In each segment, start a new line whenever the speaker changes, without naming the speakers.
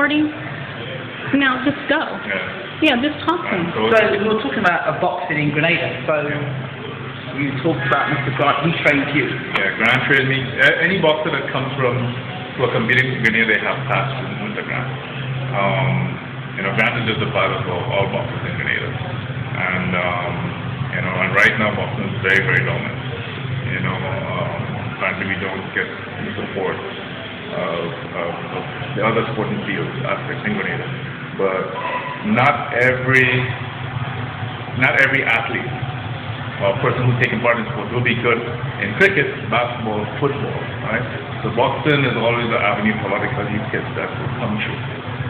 supporting, now just go. Yeah, just talk to him.
So we were talking about boxing in Grenada. So you talked about Mr. Grant. He trained you.
Yeah, Grant trained me. Any boxer that comes from who are competing in Grenada, they have passed with Mr. Grant. Grant is just a part of all boxers in Grenada, and and right now boxing is very, very dominant. Frankly, we don't get the support of the other sporting fields aspects in Grenada. But not every athlete or person who's taking part in sports will be good in cricket, basketball, football, right? So boxing is always an avenue for a lot of these kids that will come true,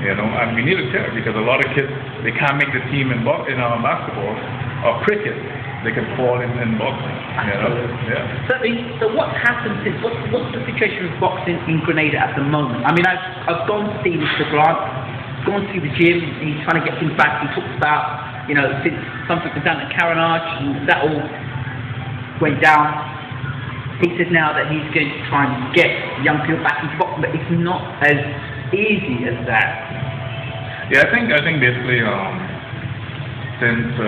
and we need it there because a lot of kids, they can't make the team in basketball or cricket, they can fall in boxing, Yeah.
So what's happened since, what's the situation with boxing in Grenada at the moment? I mean, I've gone to see Mr. Grant, gone to the gym, he's trying to get things back. He talks about, since something was done at Carnage, and that all went down. He says now that he's going to try and get young people back into boxing, but it's not as easy as that.
Yeah, I think basically since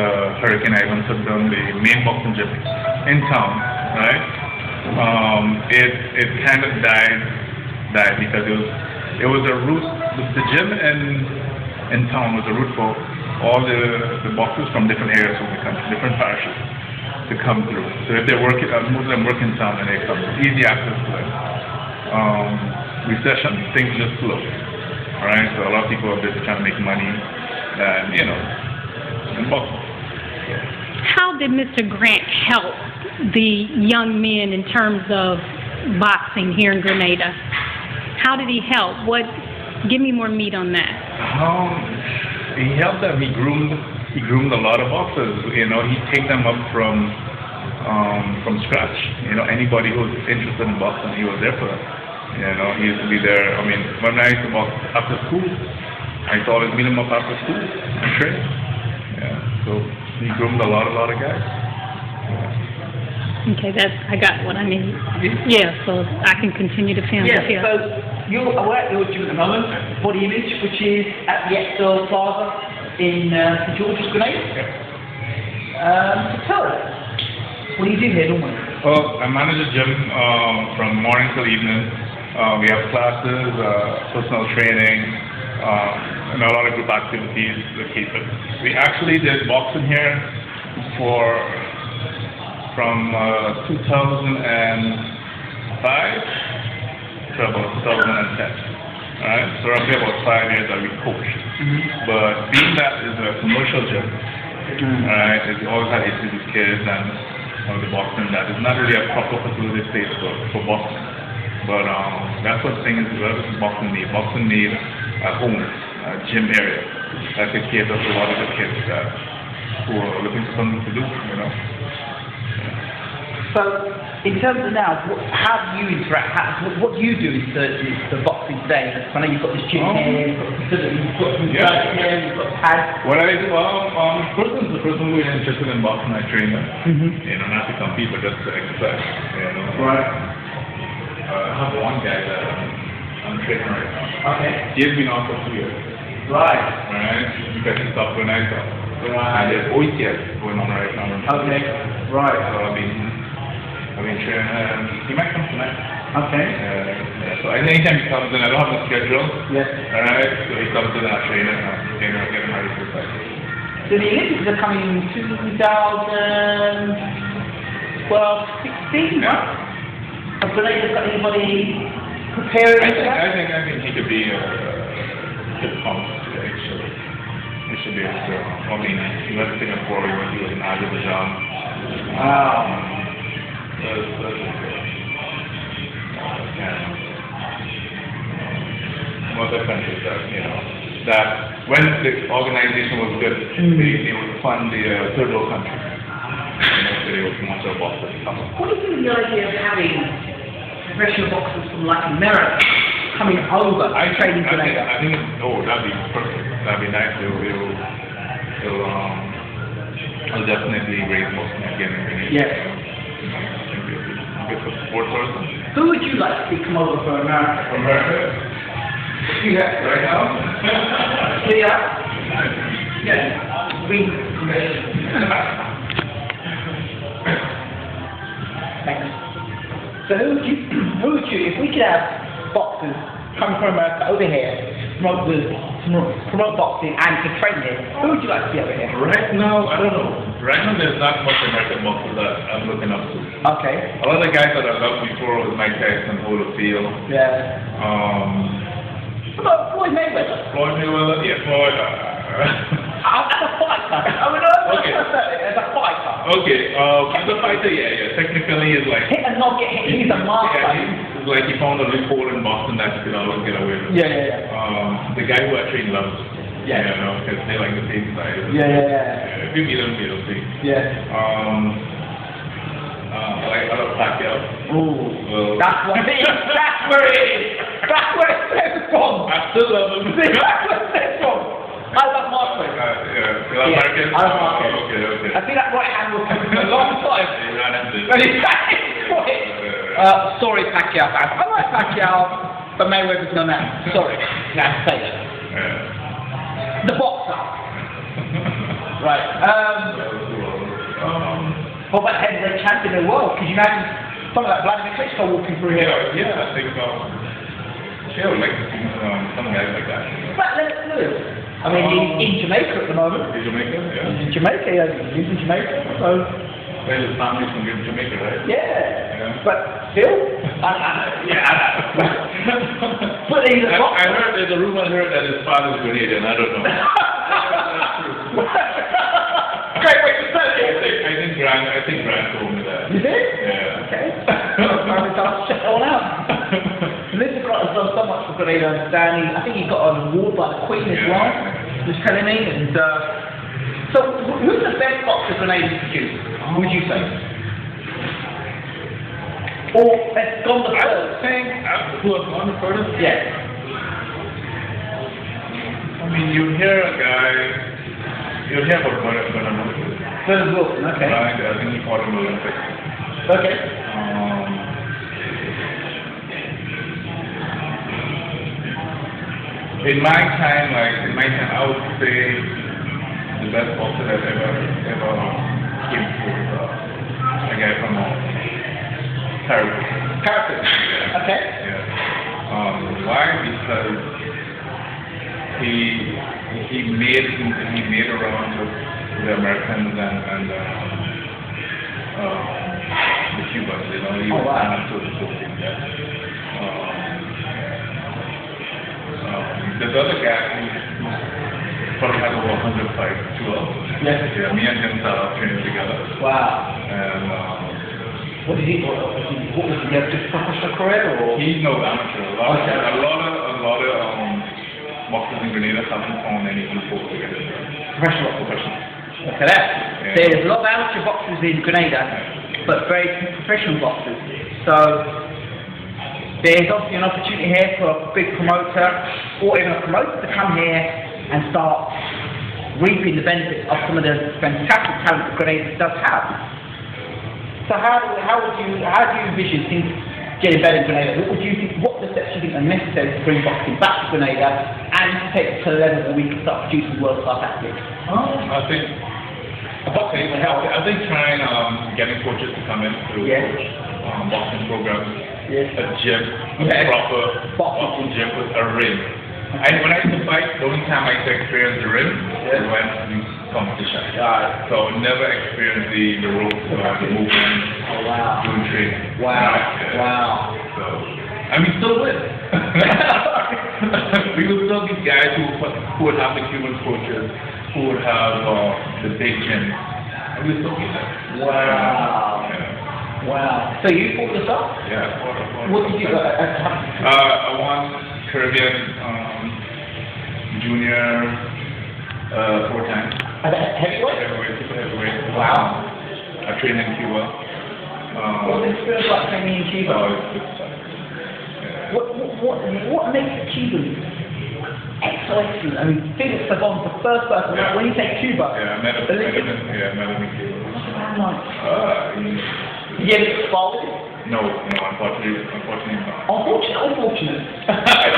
Hurricane Ivan took down the main boxing gym in town, right? It kind of died because it was a route. The gym in town was a route for all the boxers from different areas of the country, different parishes, to come through. So if they're working, most of them work in town and they come, easy access to it. Recession, things just slow. All right, so a lot of people are busy trying to make money, and in boxing.
How did Mr. Grant help the young men in terms of boxing here in Grenada? How did he help? Give me more meat on that.
He helped them. He groomed a lot of boxers. He'd take them up from scratch. Anybody who was interested in boxing, he was there for them. He used to be there. I mean, when I used to box after school, I used to always meet him up after school and train. Yeah. So he groomed a lot of guys.
Okay, I got what I need. Yeah, so I can continue to film
this
here.
So you're at your gym at the moment, Body Image, which is at the Excel Plaza in St. George's, Grenada. So tell us, what do you do here normally?
Well, I manage a gym from morning till evening. We have classes, personal training, and a lot of group activities that keep it. We actually did boxing here from 2005 to about 2010. Alright, so roughly about 5 years that we coached. But being that is a commercial gym, alright, we always had issues with kids and the boxing. That is not really a proper facility space for boxing. But that's what the thing is. Boxing need a home, a gym area that could cater to a lot of the kids who are looking for something to do.
So, in terms of now, how do you interact? What do you do is the boxing today? I know you've got this gym here, you've got the facility, you've got some guys here, you've got pads.
What I do, the person who is interested in boxing, I train them. Not to compete, but just to exercise.
Right.
I have one guy that I'm training right now.
Okay.
He's been on for 2 years.
Right.
Right. Because he stopped when I stopped. And there's OETS going on right now.
Okay. Right.
So I've been training him. He might come tonight.
Okay.
So anytime he comes in, I don't have a schedule.
Yes.
Alright. So he comes in and I train him and get him ready for the fight.
So the Olympics are coming in 2012, 16, right? Have Grenada got anybody preparing for that?
I think he could be good pump. Yeah, he should be able to. I mean, he was in Singapore, he was in Azerbaijan. Most of the countries that when the organization was good, they would fund the third world countries. They would sponsor boxers.
What do you think of the idea of having professional boxers from Latin America coming over training Grenada?
I think that'd be perfect. That'd be nice. It'll definitely raise boxing again in Grenada.
Yes.
Good for sport person.
Who would you like to see come over from America?
From America?
Yeah.
Right now?
Yeah. Green. Thanks. So who would you, if we could have boxers coming from America over here, promote boxing and to train here, who would you like to see over here?
Right now, I don't know. Right now, there's not much American boxers that I'm looking up to.
Okay.
A lot of the guys that I loved before was Mike Tyson, Holyfield.
Yeah. What about Floyd Mayweather?
Floyd Mayweather, yeah, Floyd.
As a fighter. I mean,
Okay.
as a fighter.
Okay, as a fighter, yeah. Technically, it's like.
Hit and not get hit. He's a master.
Yeah, it's like he found a loophole in Boston that he could always get away with.
Yeah.
The guy who I train loves.
Yeah.
You know, because they like the same size.
Yeah.
If you meet them, you'll see.
Yeah.
I like other Pacquiao.
Ooh. That's what it is. That's where it is. That's where it stems from.
I still love him.
That's where it stems from. I love Marquez.
You love Marquez?
I love Marquez.
Okay.
I think that right hand was coming for a long time.
He ran into it.
But he's sorry, Pacquiao fans. I like Pacquiao, but Mayweather's no man. Sorry. Now say that.
Yeah.
The boxer. Right. What about heavyweight champion of the world? Could you imagine something like Vladimir Klitschko walking through here?
Yeah, I think I would like to see some guys like that.
But let's do it. I mean, he's in Jamaica at the moment.
In Jamaica, yeah.
He's in Jamaica, he's in Jamaica, so...
Well, his family's from Jamaica, right?
Yeah. But still? But he's a boxer.
I heard, there's a rumor I heard that his father's Grenadian, I don't know.
Great way to say it.
I think Grant told me that.
You did?
Yeah.
Okay. I'll check it all out. And this has done so much for Grenada and Stanley. I think he got an award by the Queen as well. He was telling me. And so, who's the best boxer Grenada produced? Would you say? Or has gone the
I
furthest?
think who has gone the furthest?
Yeah.
I mean, you hear a guy, you hear about Bernard Wilson.
Bernard Wilson, okay.
Right, I think he fought in the Olympics.
Okay.
In my time, I would say the best boxer that ever came through was a guy from Paris.
Yeah. Okay.
Yeah. Why? Because he made around with the Americans and the Cubans. You know, he was kind of supporting that. There's other guy who probably has over 100 fights too. Yeah, me and him started training together.
Wow.
And
what was he have just professional career or?
he's no amateur. A lot of boxers in Grenada haven't found any info together.
Professional. Look at that.
Yeah.
There's a lot of amateur boxers in Grenada, but very few professional boxers. So there's obviously an opportunity here for a big promoter or even a promoter to come here and start reaping the benefits of some of the fantastic talent that Grenada does have. So how do you envision things getting better in Grenada? What the steps do you think are necessary to bring boxing back to Grenada and to take it to the level that we can start producing world-class athletes?
I think trying getting coaches to come in to coach boxing programs, a gym, a proper boxing gym with a ring. When I used to fight, the only time I used to experience the ring was when we competition. So I never experienced the ropes, the movement, doing training.
Wow.
So, and we still win. We would still be guys who would have the Cuban coaches, who would have the big gym, and we still be there.
Wow. So you fought this up?
Yeah, I fought.
What did you do?
I won Caribbean junior 4 times.
Heavyweight?
Super heavyweight.
Wow.
I trained in Cuba.
What's the experience like training in Cuba?
Yeah.
What makes Cubans excellent? I mean, Felix Savon's the first person.
Yeah.
When you say Cuba,
I met him in Cuba.
what's it like? Did you ever get spar with him?
No, unfortunately not.
Unfortunate.
I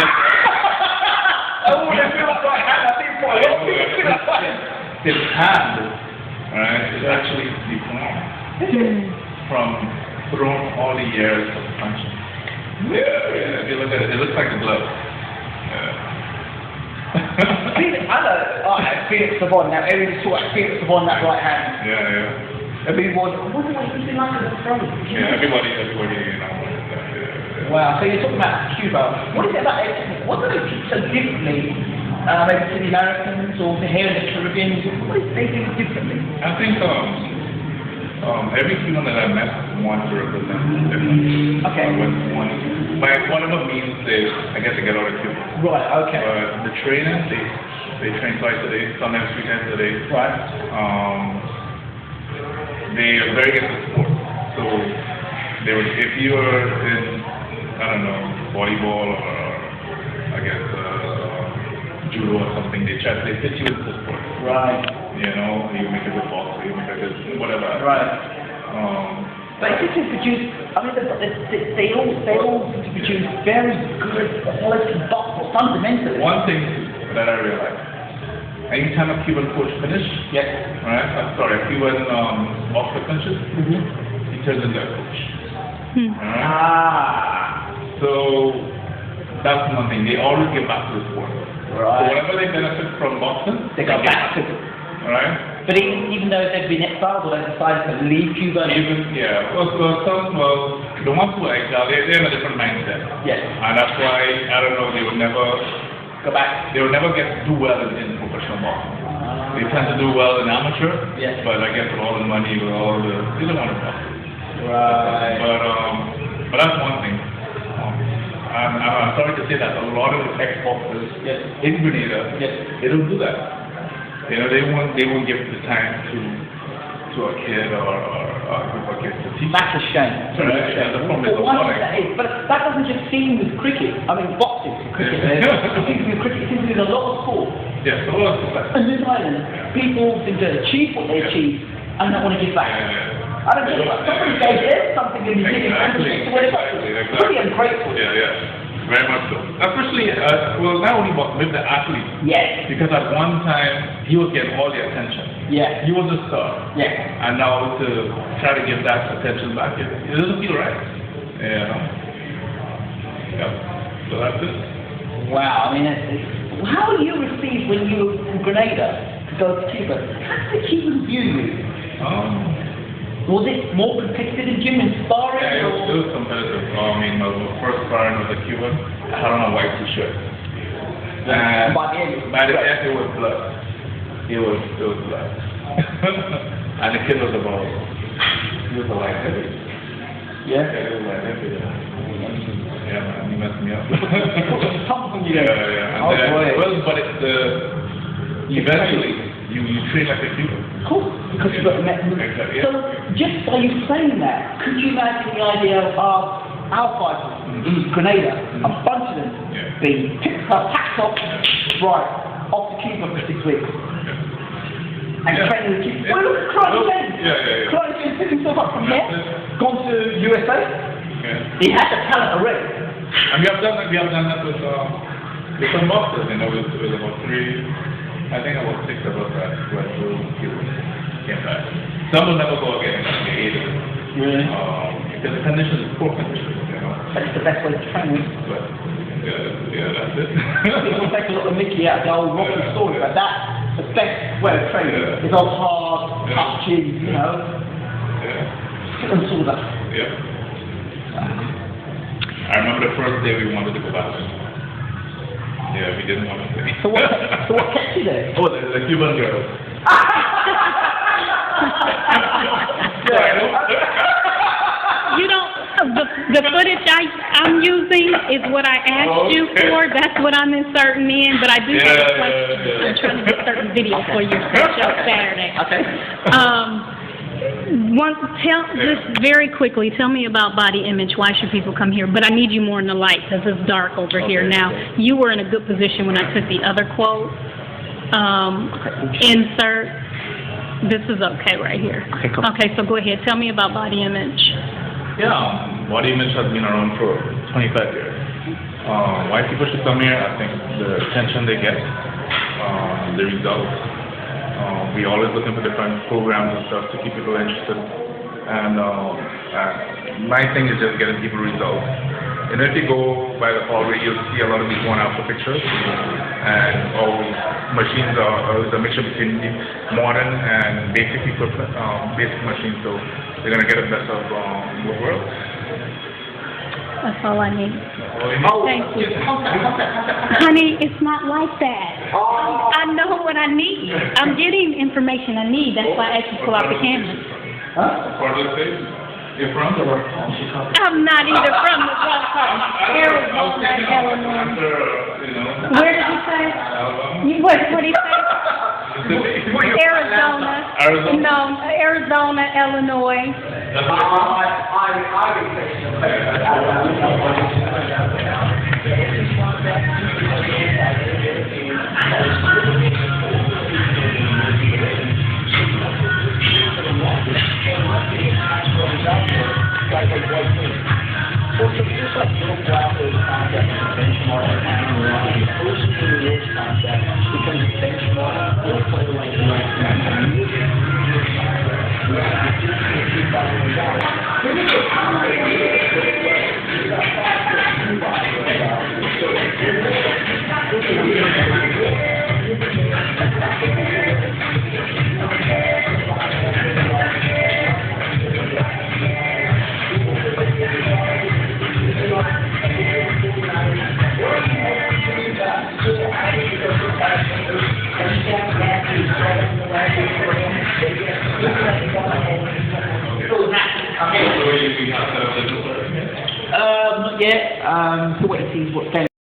what a lot of people think that's right.
His hand, right, is actually deformed from thrown all the years of punching. Yeah, if you look at it, it looks like a glove.
I know, Felix Savon, now everybody's talking about Felix Savon, that right hand.
Yeah.
Everyone, I wonder what he's been like as a pro.
Yeah, everybody, you know. Yeah.
Wow, so you're talking about Cuba. What is it about it? What do they teach so differently, maybe to the Americans or to here in the Caribbean? What do they do differently?
I think every Cuban that I met wants to represent differently.
Okay.
By whatever means I guess they get out of Cuba.
Right, okay.
But the training, they train twice a day, sometimes 3 times a day.
Right.
They are very into sport. So if you are in, I don't know, volleyball or I guess judo or something, they fit you into sport.
Right.
You know, you make a good boxer, you make a good whatever.
Right. But if you produce, I mean, they all produce very good quality boxers fundamentally.
One thing that I realized, anytime a Cuban coach finishes,
yes,
right? A Cuban boxer finishes, he turns into a coach. Right? So that's one thing. They always give back to the sport.
Right.
So whatever they benefit from boxing,
they go back to it.
Right?
But even though they've been exiled or they've decided to leave Cuba,
Well, the ones who are exiled, they're in a different mindset.
Yes.
And that's why, I don't know, they would never
go back.
They would never do well in professional boxing. They tend to do well in amateur,
yes.
But I guess with all the money, with all the, they don't want to box.
Right.
But that's one thing. I'm sorry to say that a lot of the ex-boxers in Grenada, they don't do that. You know, they won't give the time to a kid or a group of kids to teach.
That's a shame.
Right? Yeah, the problem is
but that doesn't just seem with cricket. I mean, boxing, cricket. It seems with cricket. It seems with a lot of sport.
Yes, a lot of sport.
And this island, people seem to achieve what they achieve and not want to give back. I don't know. Somebody gave them something in the beginning and to where they got to. Pretty ungrateful.
Yeah. Very much so. Especially, not only with the athlete.
Yes.
Because at one time, he was getting all the attention.
Yeah.
He was a star.
Yeah.
And now to try to give that attention back, it doesn't feel right. You know? Yeah. So that's it.
Wow. I mean, how were you received when you were in Grenada to go to Cuba? How did the Cubans view you? Was it more competitive in gym and sparring?
Yeah, it was competitive. I mean, my first sparring with a Cuban, I had on a white t-shirt. And by the end, it was blood. It was blood. And the kid was a light heavy. Yeah? Yeah, he was light heavy. Yeah, man, he messed me up. Yeah.
Oh, boy.
Well, but eventually, you train like a Cuban.
Cool, because you've got met.
Exactly.
So, just by you saying that, could you imagine the idea of our fighters in Grenada, a bunch of them being picked up, packed up, right, off to Cuba for 6 weeks? And training with Cuba. Well, look, Clark James picked himself up from there, gone to USA. He had the talent already.
And we have done that with some boxers, you know, with about 3. I think about 6 of us went to Cuba. Came back. Some will never go again. They hated it.
Really?
Because the condition is poor condition, you know.
But it's the best way to train.
But yeah, that's it.
People take a lot of Mickey out of the old Rocky story, but that's the best way of training. It's all hard, touching, you know. And all that.
Yeah. I remember the first day we wanted to go back. Yeah, we didn't want to stay.
So what kept you there?
Oh, the Cuban girl.
You don't. The footage I'm using is what I asked you for. That's what I'm inserting in. But I do have a question. I'm trying to get certain video for your show Saturday.
Okay.
Just very quickly, tell me about body image. Why should people come here? But I need you more in the light because it's dark over here now. You were in a good position when I took the other quote. Insert. This is okay right here.
Okay, cool.
Okay, so go ahead. Tell me about body image.
Yeah, body image has been around for 25 years. Why people should come here? I think the attention they get. the results. We always looking for different programs and stuff to keep people interested. And my thing is just getting people results. And if you go by the hallway, you'll see a lot of people going out for pictures. And all machines are a mixture between modern and basic equipment, basic machines. So they're going to get the best of both worlds.
That's all I need. Thank you.
Contact.
Honey, it's not like that. I know what I need. I'm getting information I need. That's why I asked you to pull out the camera.
Part of the state? You're from?
I'm not either from the Gulf Coast. Arizona, Illinois. Where did you say? What did he say? Arizona.
Arizona?
No, Arizona, Illinois.
Not yet. So wait to see what's going on.